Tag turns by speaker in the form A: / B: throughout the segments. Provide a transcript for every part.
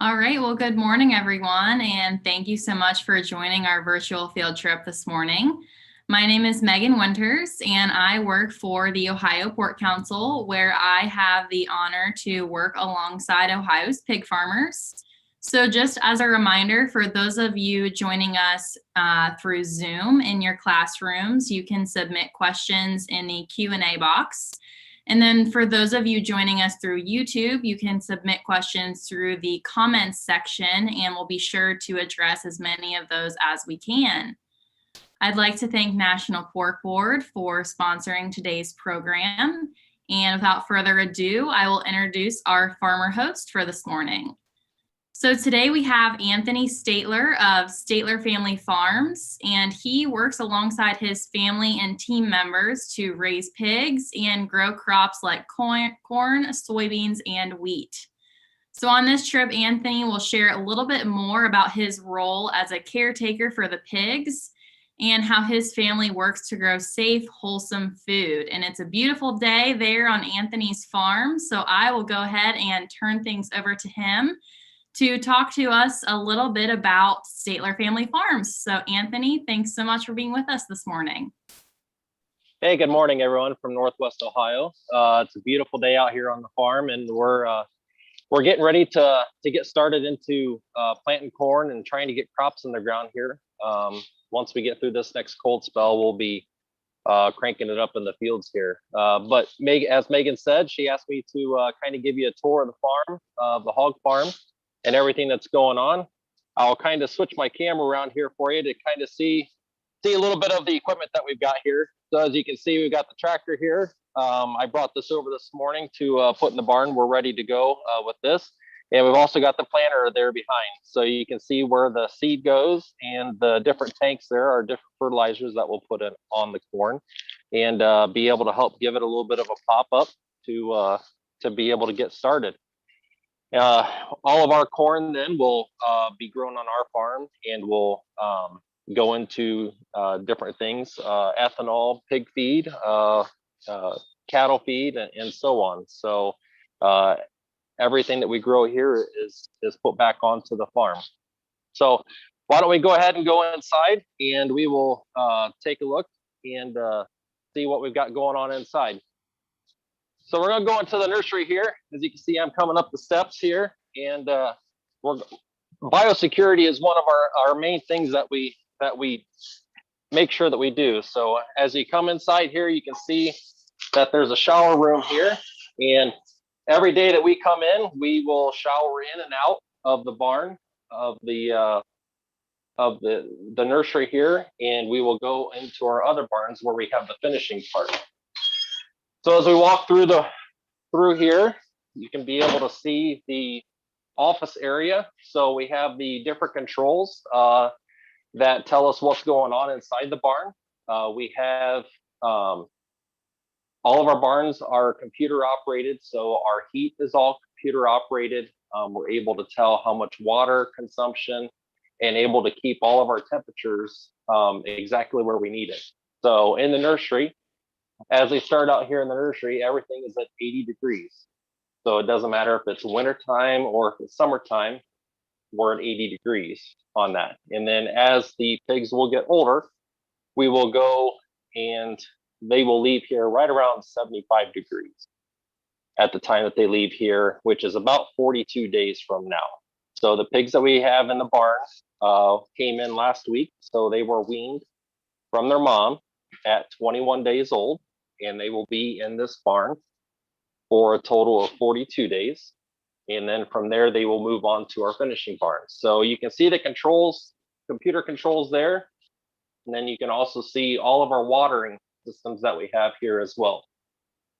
A: All right, well, good morning, everyone, and thank you so much for joining our virtual field trip this morning. My name is Megan Winters, and I work for the Ohio Pork Council, where I have the honor to work alongside Ohio's pig farmers. So just as a reminder, for those of you joining us through Zoom in your classrooms, you can submit questions in the Q&A box. And then for those of you joining us through YouTube, you can submit questions through the comments section, and we'll be sure to address as many of those as we can. I'd like to thank National Pork Board for sponsoring today's program. And without further ado, I will introduce our farmer host for this morning. So today we have Anthony Statler of Statler Family Farms, and he works alongside his family and team members to raise pigs and grow crops like corn, soybeans, and wheat. So on this trip, Anthony will share a little bit more about his role as a caretaker for the pigs and how his family works to grow safe, wholesome food. And it's a beautiful day there on Anthony's farm, so I will go ahead and turn things over to him to talk to us a little bit about Statler Family Farms. So Anthony, thanks so much for being with us this morning.
B: Hey, good morning, everyone from Northwest Ohio. It's a beautiful day out here on the farm, and we're getting ready to get started into planting corn and trying to get crops in the ground here. Once we get through this next cold spell, we'll be cranking it up in the fields here. But as Megan said, she asked me to kind of give you a tour of the farm, the hog farm, and everything that's going on. I'll kind of switch my camera around here for you to kind of see a little bit of the equipment that we've got here. So as you can see, we've got the tractor here. I brought this over this morning to put in the barn. We're ready to go with this. And we've also got the planter there behind. So you can see where the seed goes, and the different tanks there are different fertilizers that we'll put in on the corn, and be able to help give it a little bit of a pop up to be able to get started. All of our corn then will be grown on our farm, and will go into different things, ethanol, pig feed, cattle feed, and so on. So everything that we grow here is put back onto the farm. So why don't we go ahead and go inside, and we will take a look and see what we've got going on inside. So we're going to go into the nursery here. As you can see, I'm coming up the steps here, and biosecurity is one of our main things that we make sure that we do. So as you come inside here, you can see that there's a shower room here, and every day that we come in, we will shower in and out of the barn of the nursery here, and we will go into our other barns where we have the finishing part. So as we walk through here, you can be able to see the office area. So we have the different controls that tell us what's going on inside the barn. We have all of our barns are computer operated, so our heat is all computer operated. We're able to tell how much water consumption, and able to keep all of our temperatures exactly where we need it. So in the nursery, as they start out here in the nursery, everything is at 80 degrees. So it doesn't matter if it's wintertime or if it's summertime, we're at 80 degrees on that. And then as the pigs will get older, we will go, and they will leave here right around 75 degrees at the time that they leave here, which is about 42 days from now. So the pigs that we have in the barn came in last week. So they were weaned from their mom at 21 days old, and they will be in this barn for a total of 42 days. And then from there, they will move on to our finishing barn. So you can see the controls, computer controls there. And then you can also see all of our watering systems that we have here as well.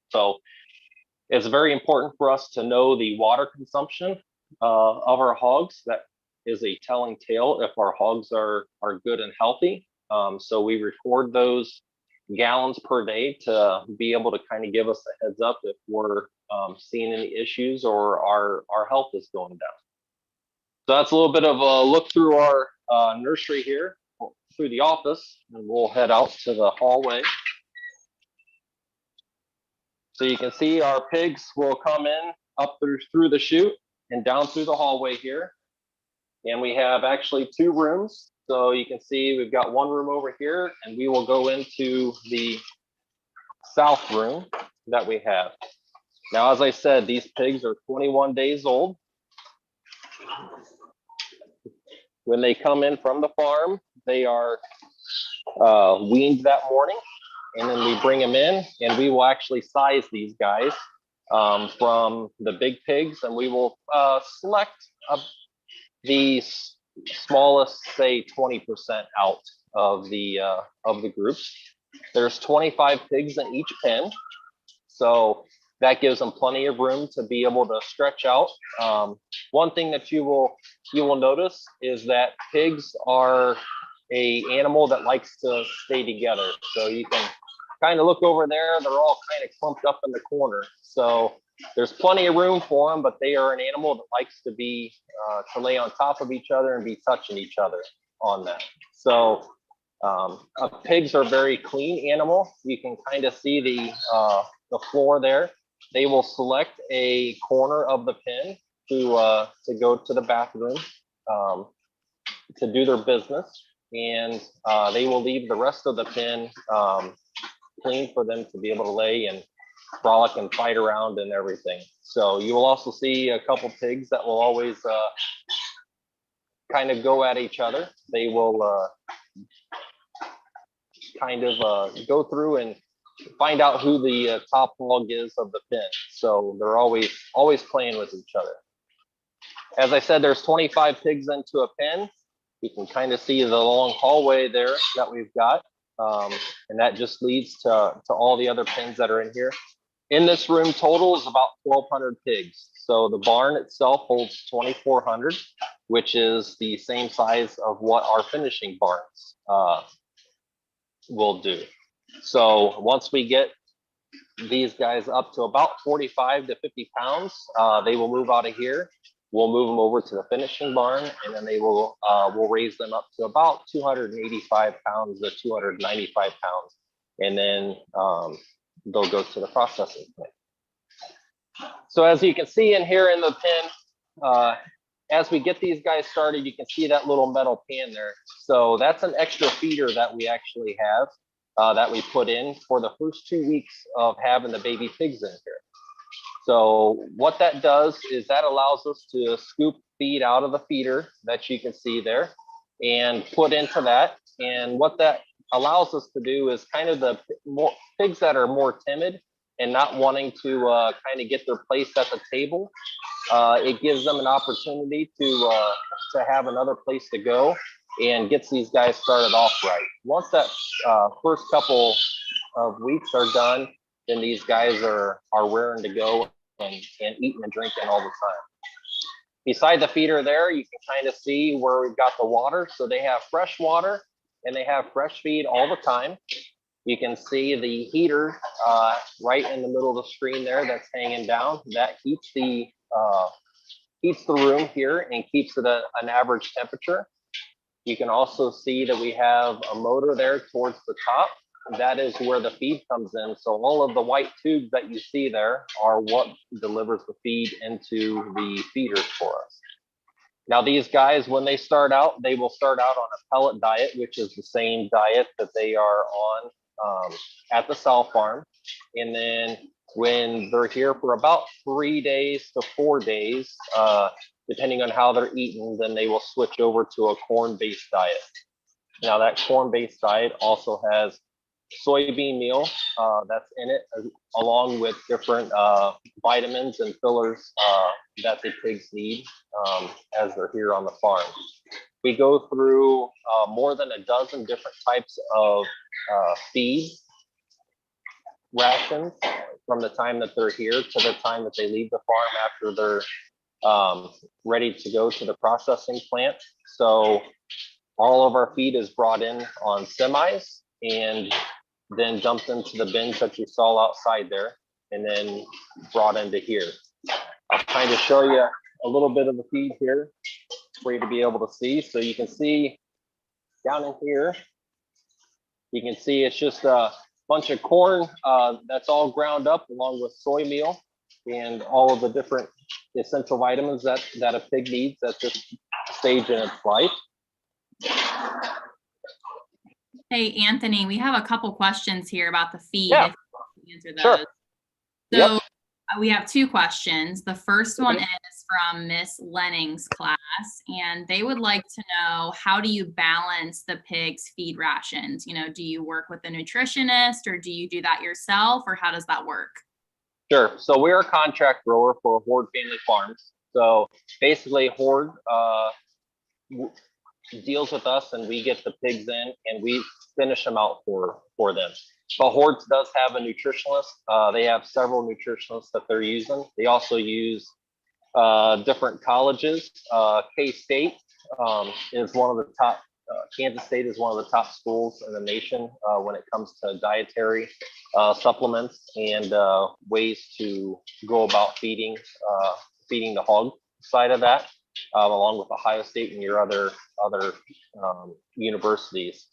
B: So it's very important for us to know the water consumption of our hogs. That is a telling tale if our hogs are good and healthy. So we record those gallons per day to be able to kind of give us a heads up if we're seeing any issues or our health is going down. So that's a little bit of a look through our nursery here, through the office, and we'll head out to the hallway. So you can see our pigs will come in up through the chute, and down through the hallway here. And we have actually 2 rooms. So you can see we've got 1 room over here, and we will go into the south room that we have. Now, as I said, these pigs are 21 days old. When they come in from the farm, they are weaned that morning, and then we bring them in, and we will actually size these guys from the big pigs, and we will select the smallest, say 20% out of the group. There's 25 pigs in each pen, so that gives them plenty of room to be able to stretch out. One thing that you will notice is that pigs are a animal that likes to stay together. So you can kind of look over there, they're all kind of clumped up in the corner. So there's plenty of room for them, but they are an animal that likes to be to lay on top of each other and be touching each other on that. So pigs are a very clean animal. You can kind of see the floor there. They will select a corner of the pen to go to the bathroom to do their business, and they will leave the rest of the pen clean for them to be able to lay and frolic and fight around and everything. So you will also see a couple pigs that will always kind of go at each other. They will kind of go through and find out who the top dog is of the pen. So they're always playing with each other. As I said, there's 25 pigs into a pen. You can kind of see the long hallway there that we've got. And that just leads to all the other pens that are in here. In this room total is about 1,200 pigs. So the barn itself holds 2,400, which is the same size of what our finishing barns will do. So once we get these guys up to about 45 to 50 pounds, they will move out of here. We'll move them over to the finishing barn, and then they will we'll raise them up to about 285 pounds to 295 pounds, and then they'll go to the processing plant. So as you can see in here in the pen, as we get these guys started, you can see that little metal pan there. So that's an extra feeder that we actually have that we put in for the first 2 weeks of having the baby pigs in here. So what that does is that allows us to scoop feed out of the feeder that you can see there and put into that. And what that allows us to do is kind of the more pigs that are more timid and not wanting to kind of get their place at the table. It gives them an opportunity to have another place to go and gets these guys started off right. Once that first couple of weeks are done, then these guys are raring to go and eating and drinking all the time. Beside the feeder there, you can kind of see where we've got the water. So they have fresh water and they have fresh feed all the time. You can see the heater right in the middle of the screen there that's hanging down. That heats the room here and keeps it at an average temperature. You can also see that we have a motor there towards the top. That is where the feed comes in. So all of the white tubes that you see there are what delivers the feed into the feeders for us. Now these guys, when they start out, they will start out on a pellet diet, which is the same diet that they are on at the sow farm. And then when they're here for about 3 days to 4 days, depending on how they're eating, then they will switch over to a corn-based diet. Now that corn-based diet also has soybean meal that's in it, along with different vitamins and fillers that the pigs need as they're here on the farm. We go through more than a dozen different types of feed rations from the time that they're here to the time that they leave the farm after they're ready to go to the processing plant. So all of our feed is brought in on semis and then dumped into the bins that you saw outside there and then brought into here. I'll kind of show you a little bit of the feed here for you to be able to see. So you can see down in here, you can see it's just a bunch of corn that's all ground up along with soy meal. and all of the different essential vitamins that a pig needs at this stage in its life.
A: Hey, Anthony, we have a couple questions here about the feed.
B: Yeah,
A: if you can answer
B: sure.
A: those.
B: Yep.
A: So we have two questions. The first one is from Miss Lenning's class, and they would like to know, how do you balance the pigs' feed rations? You know, do you work with a nutritionist, or do you do that yourself, or how does that work?
B: Sure. So we're a contract grower for Horde Family Farms. So basically, Horde deals with us, and we get the pigs in, and we finish them out for them. But Horde does have a nutritionist. They have several nutritionists that they're using. They also use different colleges. K-State is one of the top. Kansas State is one of the top schools in the nation when it comes to dietary supplements and ways to go about feeding the hog side of that, along with Ohio State and your other universities.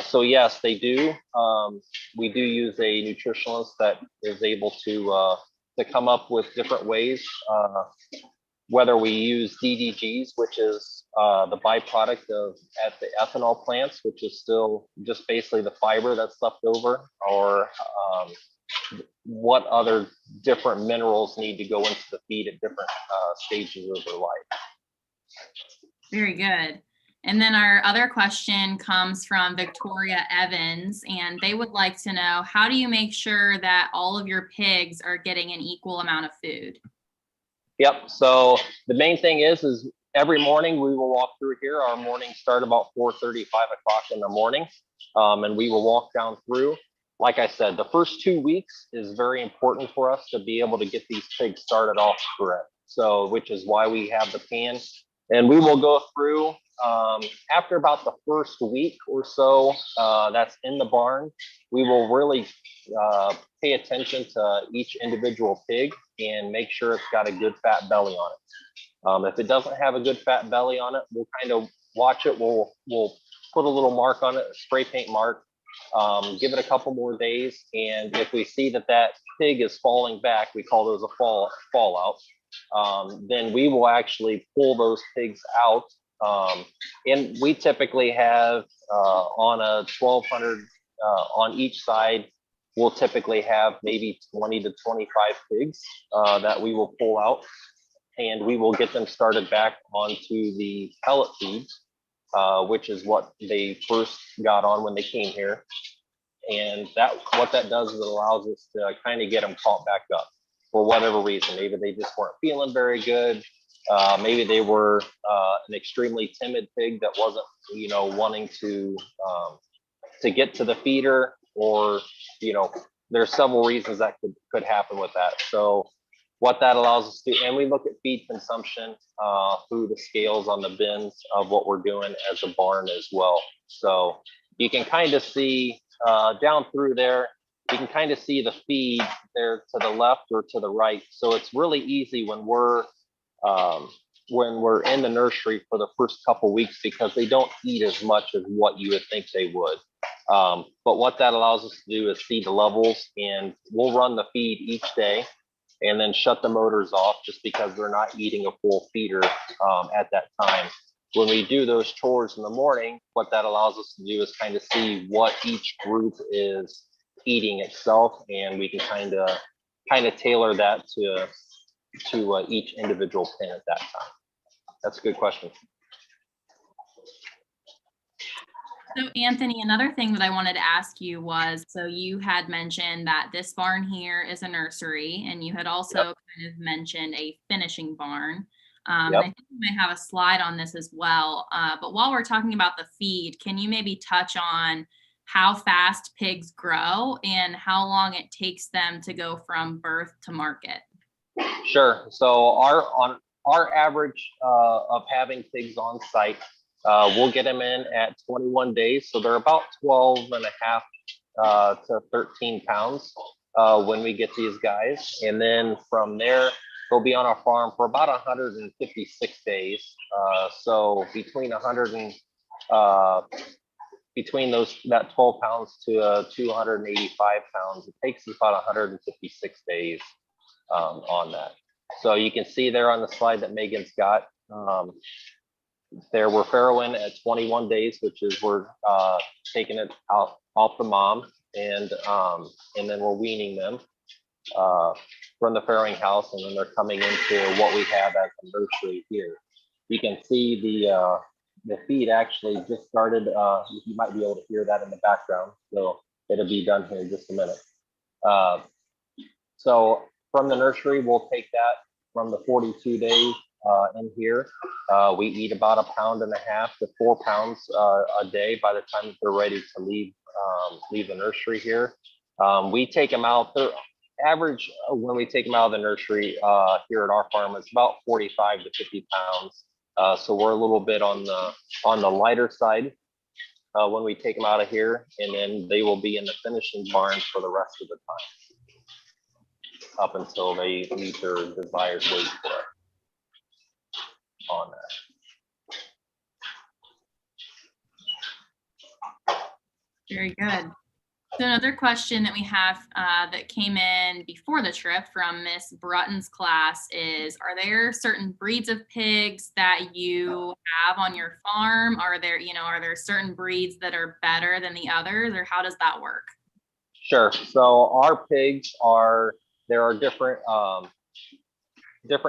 B: So yes, they do. We do use a nutritionist that is able to come up with different ways. Whether we use DDGs, which is the byproduct of at the ethanol plants, which is still just basically the fiber that's left over, or what other different minerals need to go into the feed at different stages of their life.
A: Very good. And then our other question comes from Victoria Evans, and they would like to know, how do you make sure that all of your pigs are getting an equal amount of food?
B: Yep. So the main thing is every morning we will walk through here. Our mornings start about 4:30, 5 o'clock in the morning, and we will walk down through. Like I said, the first 2 weeks is very important for us to be able to get these pigs started off correct. So, which is why we have the pan, and we will go through after about the first week or so. That's in the barn. We will really pay attention to each individual pig and make sure it's got a good fat belly on it. If it doesn't have a good fat belly on it, we'll kind of watch it. We'll put a little mark on it, a spray paint mark, give it a couple more days. And if we see that pig is falling back, we call those a fallout. Then we will actually pull those pigs out. And we typically have on a 1,200 on each side, we'll typically have maybe 20 to 25 pigs that we will pull out, and we will get them started back onto the pellet feeds, which is what they first got on when they came here. And what that does is it allows us to kind of get them caught back up for whatever reason. Maybe they just weren't feeling very good. Maybe they were an extremely timid pig that wasn't, wanting to get to the feeder, or, there's several reasons that could happen with that. So what that allows us to, and we look at feed consumption through the scales on the bins of what we're doing as a barn as well. So you can kind of see down through there, you can kind of see the feed there to the left or to the right. So it's really easy when we're in the nursery for the first couple weeks, because they don't eat as much as what you would think they would. But what that allows us to do is see the levels, and we'll run the feed each day and then shut the motors off just because they're not eating a full feeder at that time. When we do those chores in the morning, what that allows us to do is kind of see what each group is eating itself, and we can kind of tailor that to each individual pen at that time. That's a good question.
A: So Anthony, another thing that I wanted to ask you was, so you had mentioned that this barn here is a nursery, and you had also kind of mentioned a finishing barn. I think we might have a slide on this as well. But while we're talking about the feed, can you maybe touch on how fast pigs grow and how long it takes them to go from birth to market?
B: Sure. So our average of having pigs on site, we'll get them in at 21 days. So they're about 12 and a half to 13 pounds when we get these guys. And then from there, they'll be on our farm for about 156 days. So between that 12 pounds to 285 pounds, it takes about 156 days on that. So you can see there on the slide that Megan's got, there we're farrowing at 21 days, which is we're taking it out off the mom, and then we're weaning them from the farrowing house, and then they're coming into what we have as a nursery here. You can see the feed actually just started. You might be able to hear that in the background, so it'll be done here in just a minute. So from the nursery, we'll take that from the 42 days in here. We eat about 1.5 pounds to 4 pounds a day by the time that they're ready to leave the nursery here. We take them out. Average when we take them out of the nursery here at our farm, it's about 45 to 50 pounds. So we're a little bit on the lighter side when we take them out of here, and then they will be in the finishing barn for the rest of the time, up until they meet their desired weight for it on that.
A: Very good. So another question that we have that came in before the trip from Miss Brutton's class is, are there certain breeds of pigs that you have on your farm? Are there certain breeds that are better than the others, or how does that work?
B: Sure. So our pigs there are different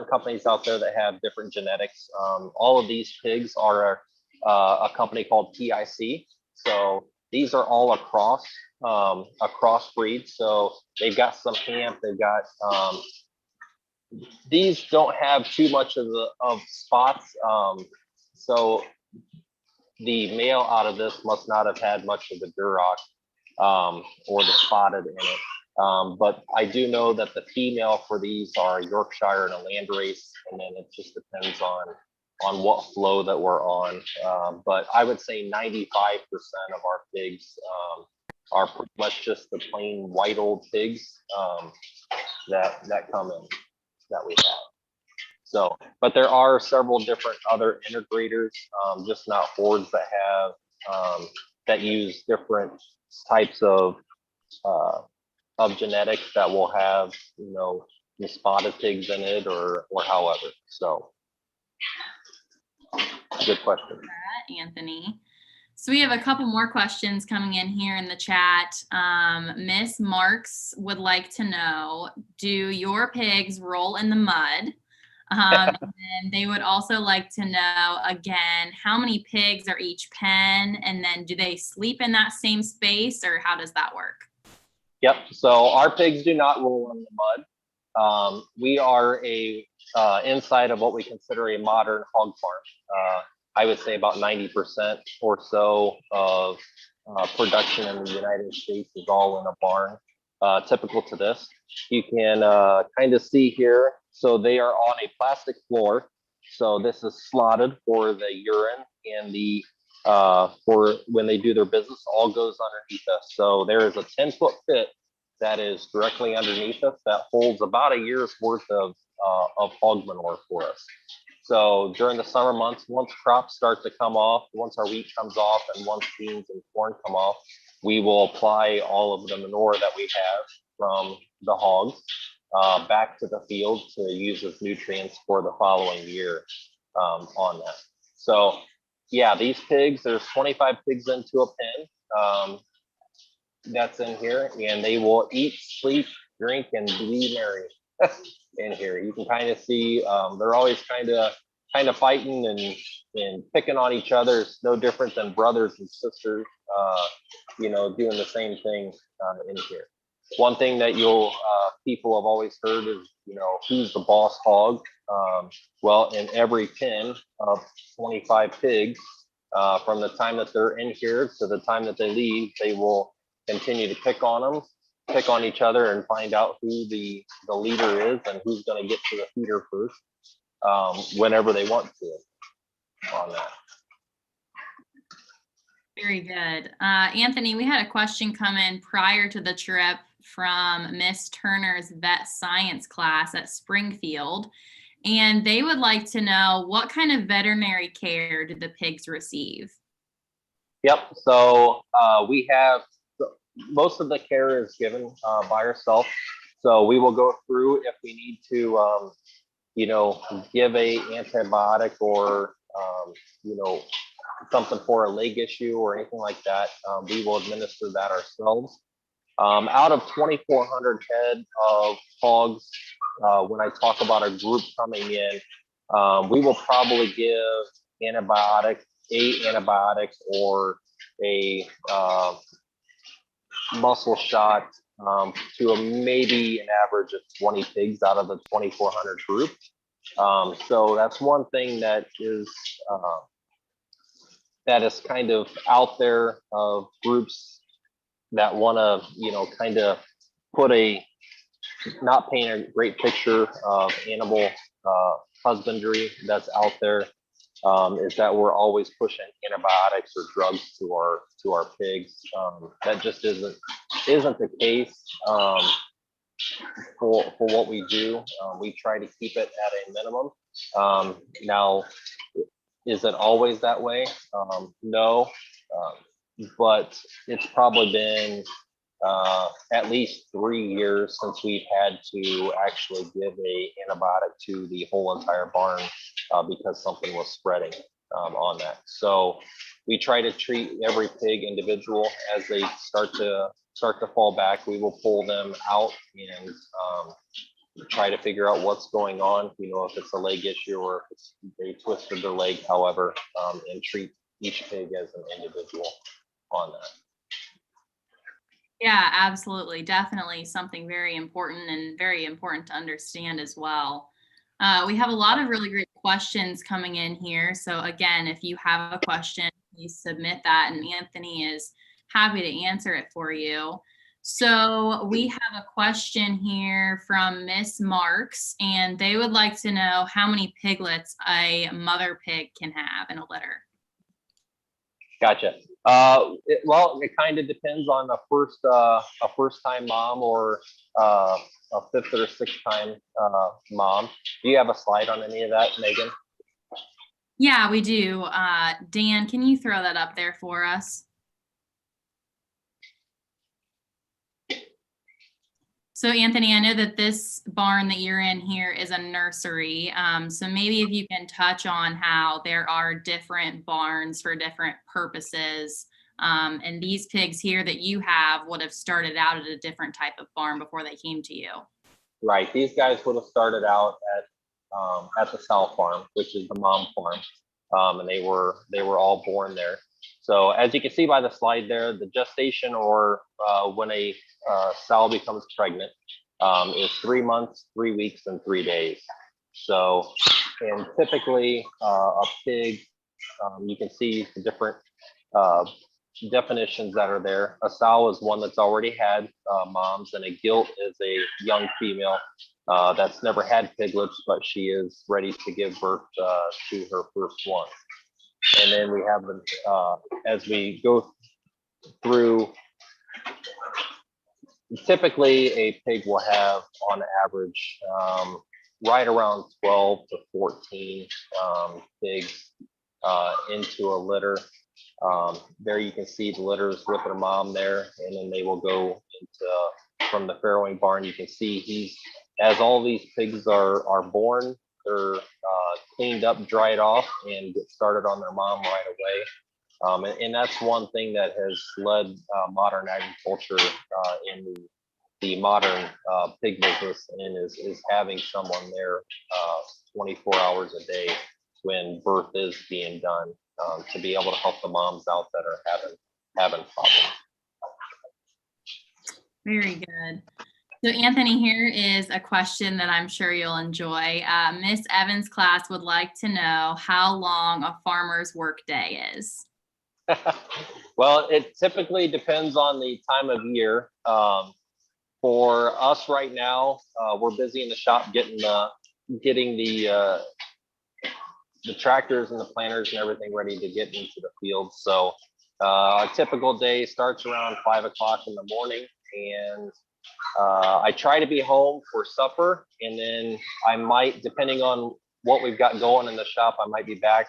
B: companies out there that have different genetics. All of these pigs are a company called TIC. So these are all a crossbreed. So they've got some hamp. They've got these don't have too much of spots. So the male out of this must not have had much of the Duroc or the spotted in it. But I do know that the female for these are a Yorkshire and a Landrace, and then it just depends on what flow that we're on. But I would say 95% of our pigs are pretty much just the plain white old pigs that come in that we have. So, but there are several different other integrators, just not hordes that have that use different types of genetics that will have, the spotted pigs in it or however. So good question,
A: Anthony. So we have a couple more questions coming in here in the chat. Miss Marks would like to know, do your pigs roll in the mud? And they would also like to know, again, how many pigs are each pen? And then do they sleep in that same space, or how does that work?
B: Yep. So our pigs do not roll in the mud. We are inside of what we consider a modern hog farm. I would say about 90% or so of production in the United States is all in a barn, typical to this. You can kind of see here. So they are on a plastic floor. So this is slotted for the urine, and the for when they do their business, all goes underneath us. So there is a 10-foot pit that is directly underneath us that holds about a year's worth of hog manure for us. So during the summer months, once crops start to come off, once our wheat comes off, and once beans and corn come off, we will apply all of the manure that we have from the hogs back to the field to use as nutrients for the following year on that. So yeah, these pigs, there's 25 pigs into a pen that's in here, and they will eat, sleep, drink, and be merry in here. You can kind of see they're always kind of fighting and picking on each other. It's no different than brothers and sisters, doing the same thing in here. One thing that people have always heard is, who's the boss hog? Well, in every pen of 25 pigs, from the time that they're in here to the time that they leave, they will continue to pick on each other, and find out who the leader is and who's going to get to the feeder first, whenever they want to on that.
A: Very good. Anthony, we had a question come in prior to the trip from Miss Turner's vet science class at Springfield, and they would like to know, what kind of veterinary care did the pigs receive?
B: Yep. So we have most of the care is given by ourselves. So we will go through if we need to, give a antibiotic or, something for a leg issue or anything like that. We will administer that ourselves. Out of 2,400 head of hogs, when I talk about a group coming in, we will probably give eight antibiotics or a muscle shot to maybe an average of 20 pigs out of the 2,400 group. So that's one thing that is kind of out there of groups that want to, kind of not paint a great picture of animal husbandry that's out there, is that we're always pushing antibiotics or drugs to our pigs. That just isn't the case for what we do. We try to keep it at a minimum. Now, is it always that way? No, but it's probably been at least 3 years since we've had to actually give a antibiotic to the whole entire barn because something was spreading on that. So we try to treat every pig individual. As they start to fall back, we will pull them out and try to figure out what's going on. If it's a leg issue or if they twisted their leg, however, and treat each pig as an individual on that.
A: Yeah, absolutely. Definitely something very important and very important to understand as well. We have a lot of really great questions coming in here. So again, if you have a question, please submit that and Anthony is happy to answer it for you. So we have a question here from Miss Marks, and they would like to know how many piglets a mother pig can have in a litter.
B: Gotcha. It kind of depends on a first time mom or a fifth or sixth time mom. Do you have a slide on any of that, Megan?
A: Yeah, we do. Dan, can you throw that up there for us? So Anthony, I know that this barn that you're in here is a nursery. So maybe if you can touch on how there are different barns for different purposes. And these pigs here that you have would have started out at a different type of barn before they came to you.
B: Right. These guys would have started out at the sow farm, which is the mom farm. And they were all born there. So as you can see by the slide there, the gestation or when a sow becomes pregnant is 3 months, 3 weeks, and 3 days. So, and typically a pig, you can see the different definitions that are there. A sow is one that's already had moms, and a gilt is a young female that's never had piglets, but she is ready to give birth to her first one. And then we have them as we go through. Typically, a pig will have, on average, right around 12 to 14 pigs into a litter. There you can see the litters with their mom there, and then they will go into, from the farrowing barn. You can see as all these pigs are born, they're cleaned up, dried off, and get started on their mom right away. And that's one thing that has led modern agriculture in the modern pig business, and is having someone there 24 hours a day when birth is being done, to be able to help the moms out that are having problems.
A: Very good. So Anthony, here is a question that I'm sure you'll enjoy. Miss Evans' class would like to know how long a farmer's work day is.
B: Well, it typically depends on the time of year. For us right now, we're busy in the shop getting the tractors and the planters and everything ready to get into the field. So a typical day starts around 5 o'clock in the morning, and I try to be home for supper, and then I might, depending on what we've got going in the shop, I might be back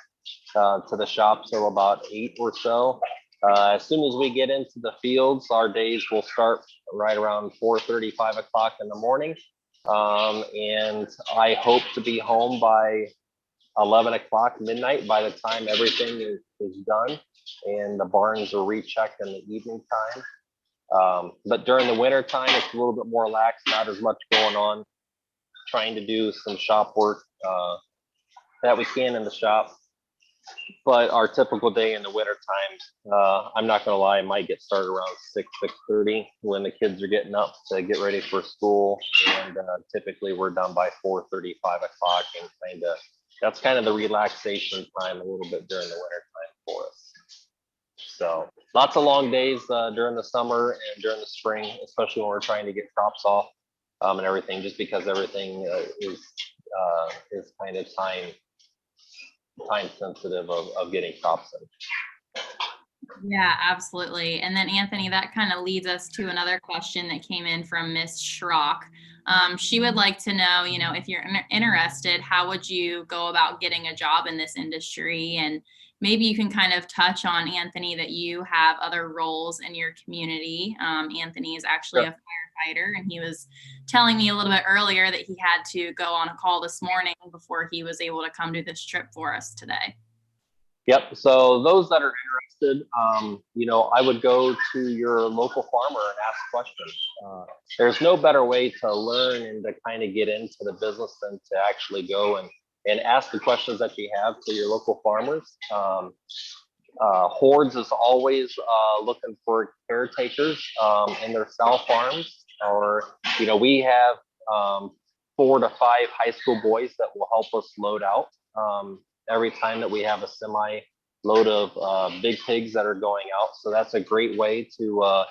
B: to the shop till about 8 or so. As soon as we get into the fields, our days will start right around 4:30, 5 o'clock in the morning. And I hope to be home by 11 o'clock midnight by the time everything is done and the barns are rechecked in the evening time. But during the winter time, it's a little bit more lax, not as much going on, trying to do some shop work that we can in the shop. But our typical day in the winter time, I'm not gonna lie, I might get started around 6:30 when the kids are getting up to get ready for school. And typically we're done by 4:30, 5 o'clock, and that's kind of the relaxation time a little bit during the winter time for us. So lots of long days during the summer and during the spring, especially when we're trying to get crops off and everything, just because everything is kind of time sensitive of getting crops in.
A: Yeah, absolutely. And then Anthony, that kind of leads us to another question that came in from Miss Schrock. She would like to know, if you're interested, how would you go about getting a job in this industry? And maybe you can kind of touch on, Anthony, that you have other roles in your community. Anthony is actually a firefighter, and he was telling me a little bit earlier that he had to go on a call this morning before he was able to come do this trip for us today.
B: Yep. So those that are interested, I would go to your local farmer and ask questions. There's no better way to learn and to kind of get into the business than to actually go and ask the questions that you have to your local farmers. Hordes is always looking for caretakers in their sow farms, or we have 4 to 5 high school boys that will help us load out every time that we have a semi load of big pigs that are going out. So that's a great way to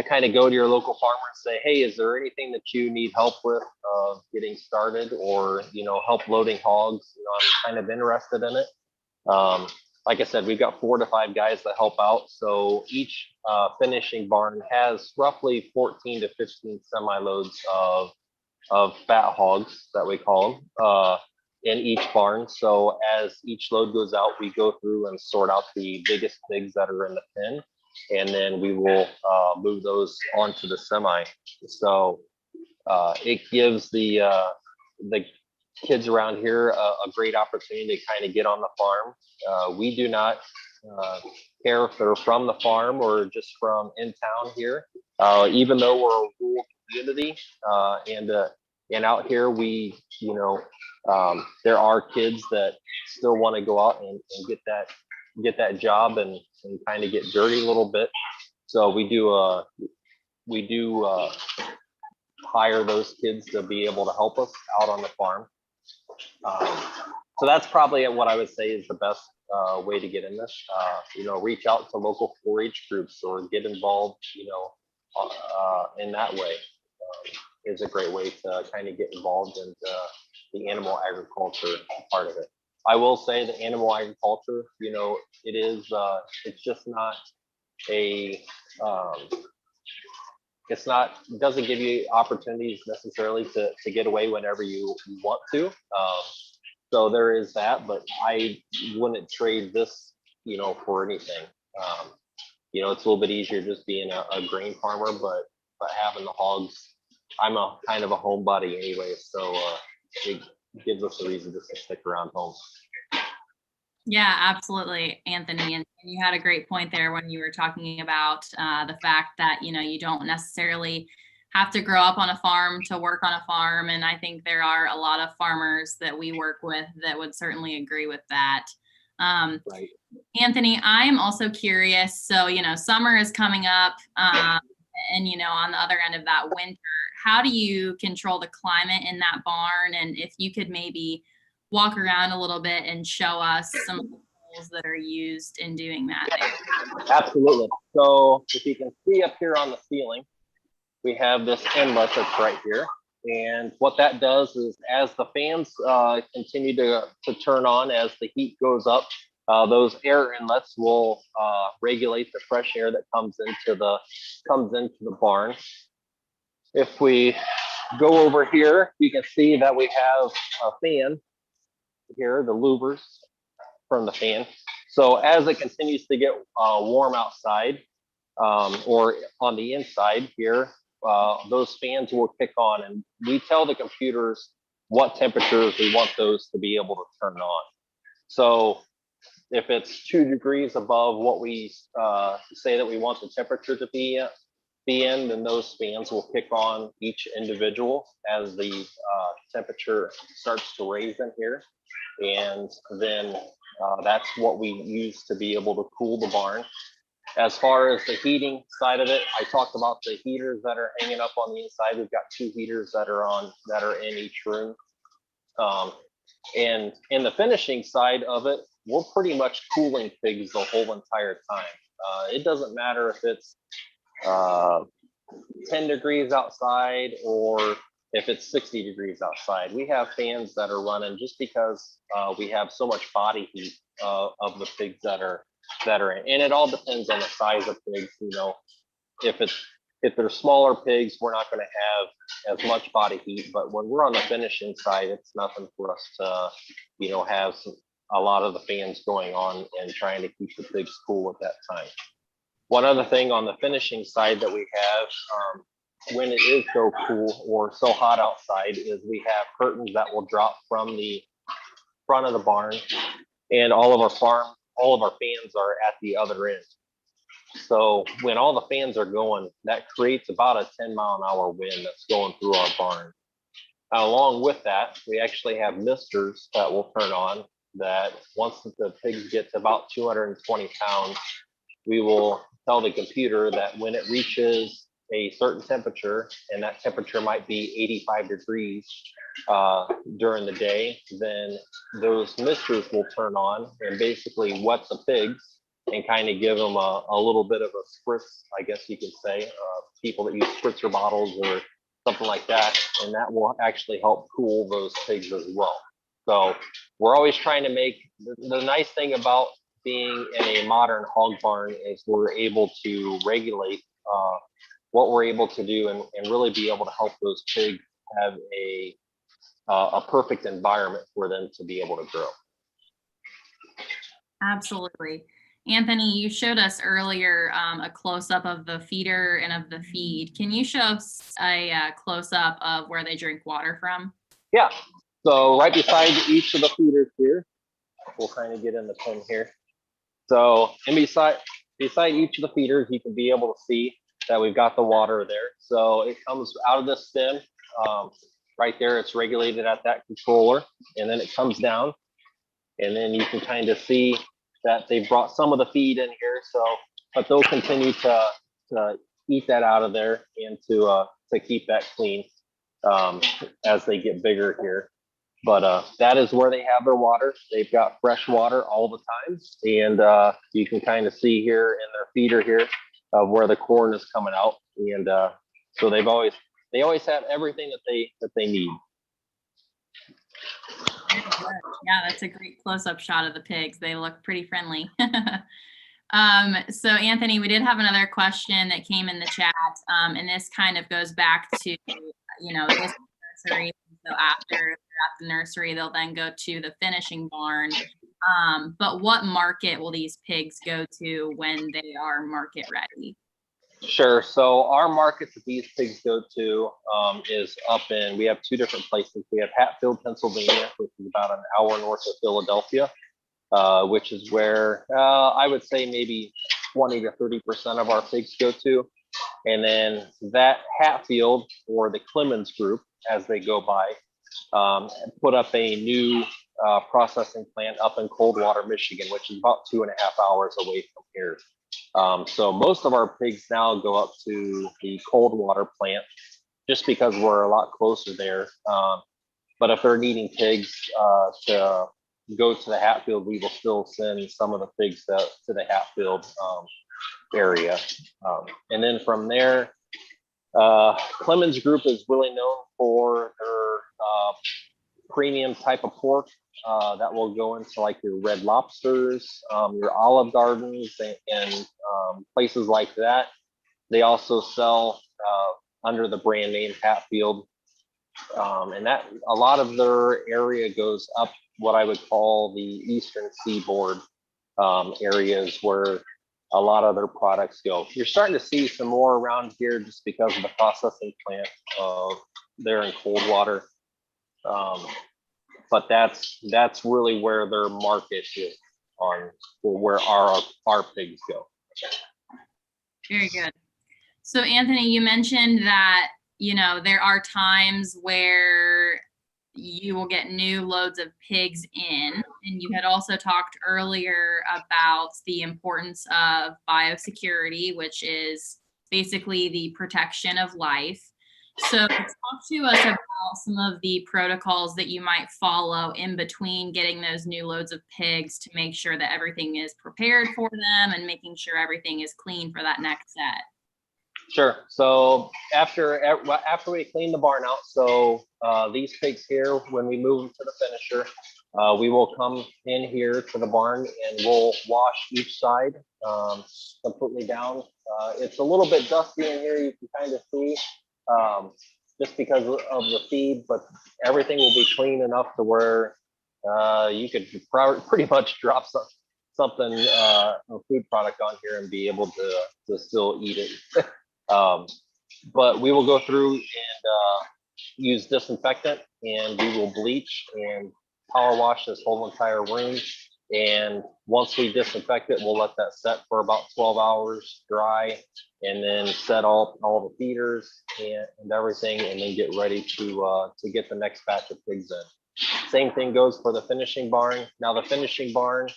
B: kind of go to your local farmer and say, hey, is there anything that you need help with getting started, or help loading hogs? I'm kind of interested in it. Like I said, we've got 4 to 5 guys that help out. So each finishing barn has roughly 14 to 15 semi loads of fat hogs that we call them in each barn. So as each load goes out, we go through and sort out the biggest pigs that are in the pen, and then we will move those onto the semi. So it gives the kids around here a great opportunity to kind of get on the farm. We do not care if they're from the farm or just from in town here, even though we're a rural community, and out here we there are kids that still want to go out and get that job and kind of get dirty a little bit. So we do hire those kids to be able to help us out on the farm. So that's probably what I would say is the best way to get in this. Reach out to local 4-H groups or get involved, in that way. Is a great way to kind of get involved in the animal agriculture part of it. I will say the animal agriculture, it's just not it doesn't give you opportunities necessarily to get away whenever you want to. So there is that, but I wouldn't trade this, for anything. It's a little bit easier just being a grain farmer, but having the hogs, I'm a kind of a homebody anyway, so it gives us a reason just to stick around home.
A: Yeah, absolutely, Anthony. And you had a great point there when you were talking about the fact that, you don't necessarily have to grow up on a farm to work on a farm. And I think there are a lot of farmers that we work with that would certainly agree with that.
B: Right.
A: Anthony, I'm also curious. So, summer is coming up and, on the other end of that, winter, how do you control the climate in that barn? And if you could maybe walk around a little bit and show us some of the tools that are used in doing that.
B: Absolutely. So if you can see up here on the ceiling, we have this inlet that's right here. And what that does is as the fans continue to turn on, as the heat goes up, those air inlets will regulate the fresh air that comes into the barn. If we go over here, you can see that we have a fan here, the louvers from the fan. So as it continues to get warm outside, or on the inside here, those fans will kick on, and we tell the computers what temperatures we want those to be able to turn on. So if it's 2 degrees above what we say that we want the temperature to be in, then those fans will kick on each individual as the temperature starts to raise in here. And then that's what we use to be able to cool the barn. As far as the heating side of it, I talked about the heaters that are hanging up on the inside. We've got 2 heaters that are in each room. And in the finishing side of it, we're pretty much cooling pigs the whole entire time. It doesn't matter if it's 10 degrees outside or if it's 60 degrees outside. We have fans that are running just because we have so much body heat of the pigs that are in. And it all depends on the size of pigs. You know, if they're smaller pigs, we're not going to have as much body heat. But when we're on the finishing side, it's nothing for us to, you know, have a lot of the fans going on and trying to keep the pigs cool at that time. One other thing on the finishing side that we have, when it is so cool or so hot outside, is we have curtains that will drop from the front of the barn, and all of our fans are at the other end. So when all the fans are going, that creates about a 10-mile-an-hour wind that's going through our barn. Along with that, we actually have misters that will turn on, that once the pigs get to about 220 pounds, we will tell the computer that when it reaches a certain temperature, and that temperature might be 85 degrees during the day, then those misters will turn on and basically wet the pigs and kind of give them a little bit of a spritz, I guess you could say, people that use spritzer bottles or something like that, and that will actually help cool those pigs as well. So we're always trying to make, the nice thing about being in a modern hog barn is we're able to regulate what we're able to do and really be able to help those pigs have a perfect environment for them to be able to grow.
A: Absolutely. Anthony, you showed us earlier a close-up of the feeder and of the feed. Can you show us a close-up of where they drink water from?
B: Yeah. So right beside each of the feeders here, we'll kind of get in the pin here. So beside each of the feeders, you can be able to see that we've got the water there. So it comes out of this stem. Right there, it's regulated at that controller, and then it comes down, and then you can kind of see that they brought some of the feed in here. So, but they'll continue to eat that out of there and to keep that clean as they get bigger here. But that is where they have their water. They've got fresh water all the time, and you can kind of see here in their feeder here of where the corn is coming out, and so they always have everything that they need.
A: Yeah, that's a great close-up shot of the pigs. They look pretty friendly. So Anthony, we did have another question that came in the chat, and this kind of goes back to, you know, this nursery. So after they're at the nursery, they'll then go to the finishing barn. But what market will these pigs go to when they are market ready?
B: Sure. So our market that these pigs go to is up in, we have 2 different places. We have Hatfield, Pennsylvania, which is about an hour north of Philadelphia, which is where I would say maybe 20 to 30% of our pigs go to. And then that Hatfield, or the Clemens group, as they go by, put up a new processing plant up in Coldwater, Michigan, which is about 2.5 hours away from here. So most of our pigs now go up to the Coldwater plant just because we're a lot closer there. But if they're needing pigs to go to the Hatfield, we will still send some of the pigs to the Hatfield area. And then from there, Clemens Group is really known for their premium type of pork that will go into like your Red Lobsters, your Olive Gardens, and places like that. They also sell under the brand name Hatfield, and that a lot of their area goes up what I would call the Eastern Seaboard areas, where a lot of their products go. You're starting to see some more around here just because of the processing plant there in Coldwater. But that's really where their market is on where our pigs go.
A: Very good. So Anthony, you mentioned that, there are times where you will get new loads of pigs in, and you had also talked earlier about the importance of biosecurity, which is basically the protection of life. So talk to us about some of the protocols that you might follow in between getting those new loads of pigs to make sure that everything is prepared for them and making sure everything is clean for that next set.
B: Sure. So after we clean the barn out, so these pigs here, when we move them to the finisher, we will come in here to the barn and we'll wash each side completely down. It's a little bit dusty in here, you can kind of see, just because of the feed, but everything will be clean enough to where you could pretty much drop something, a food product on here and be able to still eat it. But we will go through and use disinfectant, and we will bleach and power wash this whole entire room. And once we disinfect it, we'll let that set for about 12 hours dry, and then set all the feeders and everything, and then get ready to get the next batch of pigs in. Same thing goes for the finishing barn. Now the finishing barn,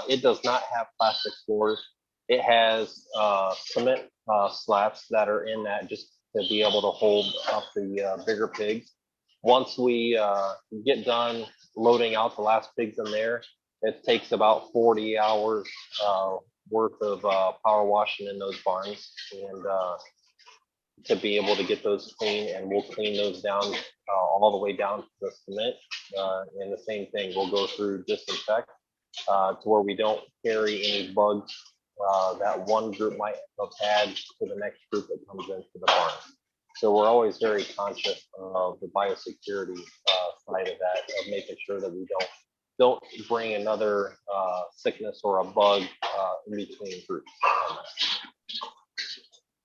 B: it does not have plastic floors. It has cement slats that are in that just to be able to hold up the bigger pigs. Once we get done loading out the last pigs in there, it takes about 40 hours worth of power washing in those barns, and to be able to get those clean, and we'll clean those down all the way down to the cement. And the same thing, we'll go through disinfect to where we don't carry any bugs that one group might have had to the next group that comes into the barn. So we're always very conscious of the biosecurity side of that, of making sure that we don't bring another sickness or a bug in between groups.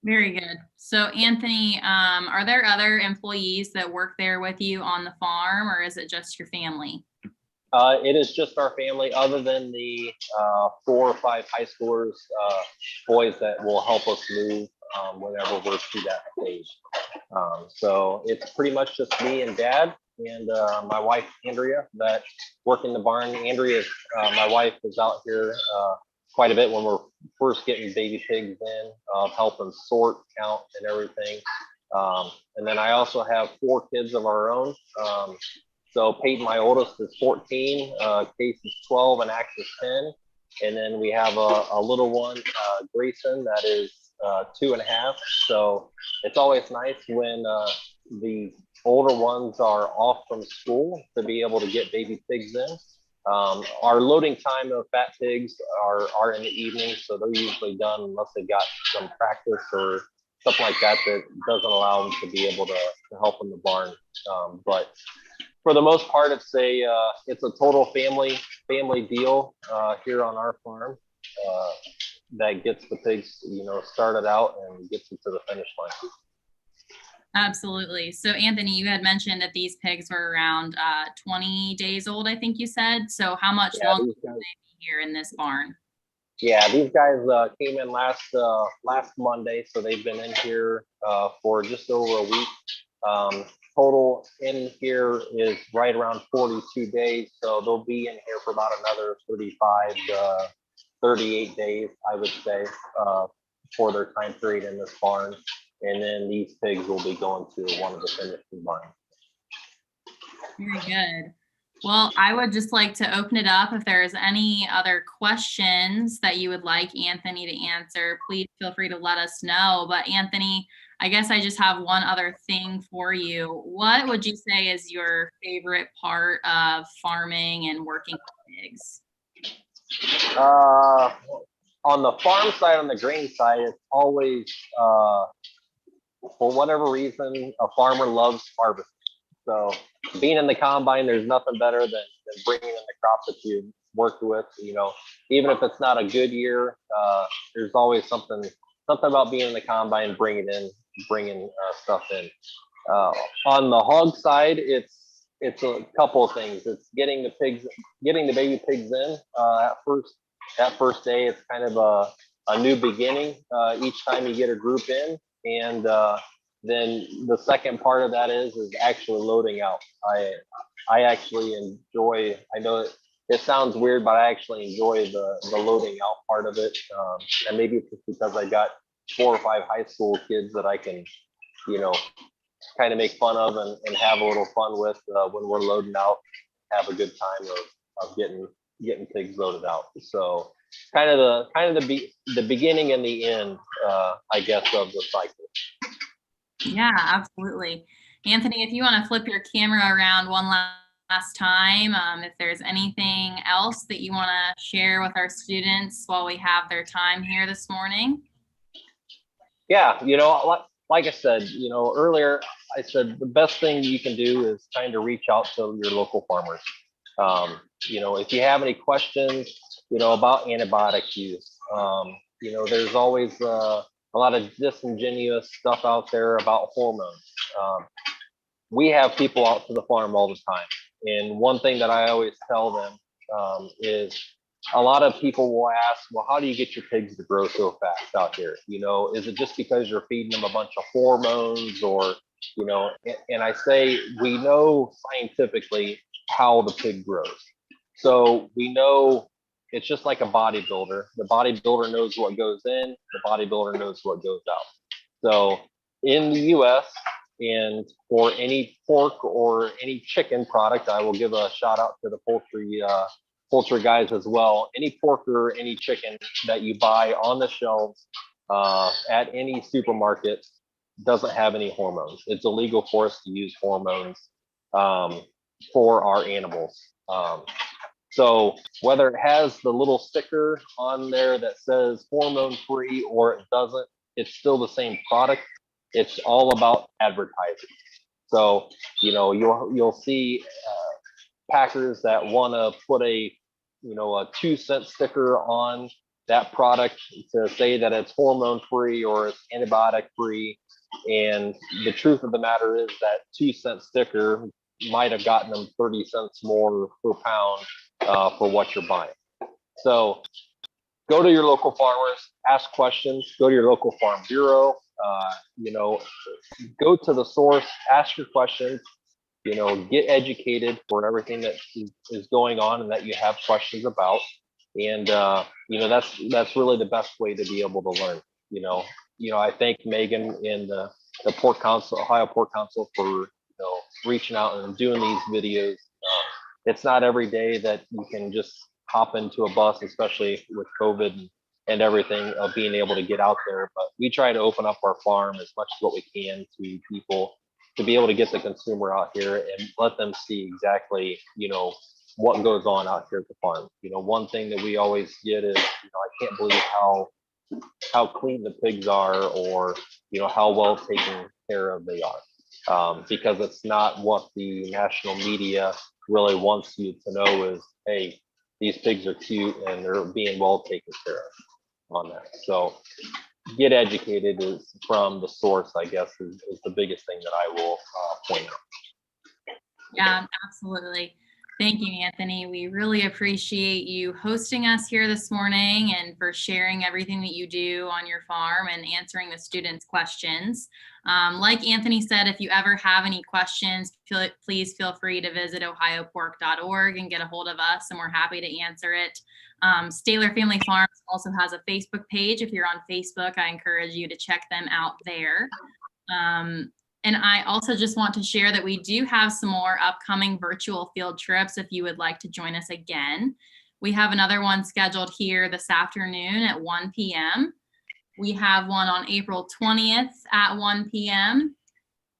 A: Very good. So Anthony, are there other employees that work there with you on the farm, or is it just your family?
B: It is just our family, other than the 4 or 5 high schoolers, boys that will help us move whenever we're to that stage. So it's pretty much just me and Dad and my wife, Andrea, that work in the barn. Andrea, my wife, is out here quite a bit when we're first getting baby pigs in, helping sort, count, and everything. And then I also have 4 kids of our own. So Peyton, my oldest, is 14, Case is 12, and Axe is 10. And then we have a little one, Grayson, that is 2.5. So it's always nice when the older ones are off from school to be able to get baby pigs in. Our loading time of fat pigs are in the evening, so they're usually done unless they've got some practice or something like that that doesn't allow them to be able to help in the barn. But for the most part, it's a total family deal here on our farm that gets the pigs, started out and gets them to the finish line.
A: Absolutely. So Anthony, you had mentioned that these pigs were around 20 days old, I think you said. So how much longer will they be here in this barn?
B: Yeah, these guys came in last Monday, so they've been in here for just over a week. Total in here is right around 42 days, so they'll be in here for about another 35 to 38 days, I would say, for their time period in this barn. And then these pigs will be going to one of the finishing barns.
A: Very good. Well, I would just like to open it up. If there's any other questions that you would like Anthony to answer, please feel free to let us know. But Anthony, I guess I just have one other thing for you. What would you say is your favorite part of farming and working with pigs?
B: On the farm side, on the grain side, it's always, for whatever reason, a farmer loves harvesting. So being in the combine, there's nothing better than bringing in the crop that worked with. Even if it's not a good year, there's always something about being in the combine, bringing stuff in. On the hog side, it's a couple of things. It's getting the baby pigs in. That first day, it's kind of a new beginning. Each time you get a group in, and then the second part of that is actually loading out. I actually enjoy. I know it sounds weird, but I actually enjoy the loading out part of it. And maybe it's just because I got 4 or 5 high school kids that I can, kind of make fun of and have a little fun with when we're loading out. Have a good time of getting pigs loaded out. So kind of the beginning and the end, I guess, of the cycle.
A: Yeah, absolutely. Anthony, if you want to flip your camera around one last time, if there's anything else that you want to share with our students while we have their time here this morning.
B: Yeah, like I said, earlier, I said the best thing you can do is kind of reach out to your local farmers. If you have any questions, about antibiotic use, there's always a lot of disingenuous stuff out there about hormones. We have people out to the farm all the time. And one thing that I always tell them is a lot of people will ask, well, how do you get your pigs to grow so fast out here? Is it just because you're feeding them a bunch of hormones or, and I say, we know scientifically how the pig grows. So we know it's just like a bodybuilder. The bodybuilder knows what goes in, the bodybuilder knows what goes out. So in the US, and for any pork or any chicken product, I will give a shout out to the poultry guys as well. Any pork or any chicken that you buy on the shelves at any supermarket doesn't have any hormones. It's illegal for us to use hormones for our animals. So whether it has the little sticker on there that says hormone free or it doesn't, it's still the same product. It's all about advertising. So, you'll see packers that want to put a 2-cent sticker on that product to say that it's hormone free or it's antibiotic free. And the truth of the matter is that 2-cent sticker might have gotten them 30 cents more per pound for what you're buying. So go to your local farmers, ask questions, go to your local farm bureau, go to the source, ask your questions, get educated for everything that is going on and that you have questions about. And, that's really the best way to be able to learn. I thank Megan and the Pork Council, Ohio Pork Council, for, reaching out and doing these videos. It's not every day that you can just hop into a bus, especially with COVID and everything, of being able to get out there. But we try to open up our farm as much as what we can to people to be able to get the consumer out here and let them see exactly, what goes on out here at the farm. One thing that we always get is, I can't believe how clean the pigs are, or, how well taken care of they are. Because it's not what the national media really wants you to know is, hey, these pigs are cute and they're being well taken care of on that. So get educated is from the source, I guess, is the biggest thing that I will point out.
A: Yeah, absolutely. Thank you, Anthony. We really appreciate you hosting us here this morning and for sharing everything that you do on your farm and answering the students' questions. Like Anthony said, if you ever have any questions, please feel free to visit ohiopork.org and get a hold of us, and we're happy to answer it. Staler Family Farms also has a Facebook page. If you're on Facebook, I encourage you to check them out there. And I also just want to share that we do have some more upcoming virtual field trips if you would like to join us again. We have another one scheduled here this afternoon at 1 p.m. We have one on April 20th at 1 p.m.,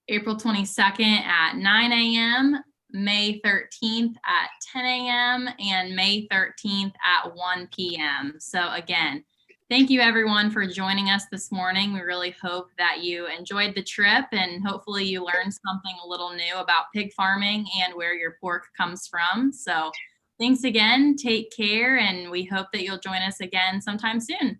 A: April 22nd at 9 a.m., May 13th at 10 a.m., and May 13th at 1 p.m. So again, thank you everyone for joining us this morning. We really hope that you enjoyed the trip and hopefully you learned something a little new about pig farming and where your pork comes from. So Thanks again. Take care, and we hope that you'll join us again sometime soon.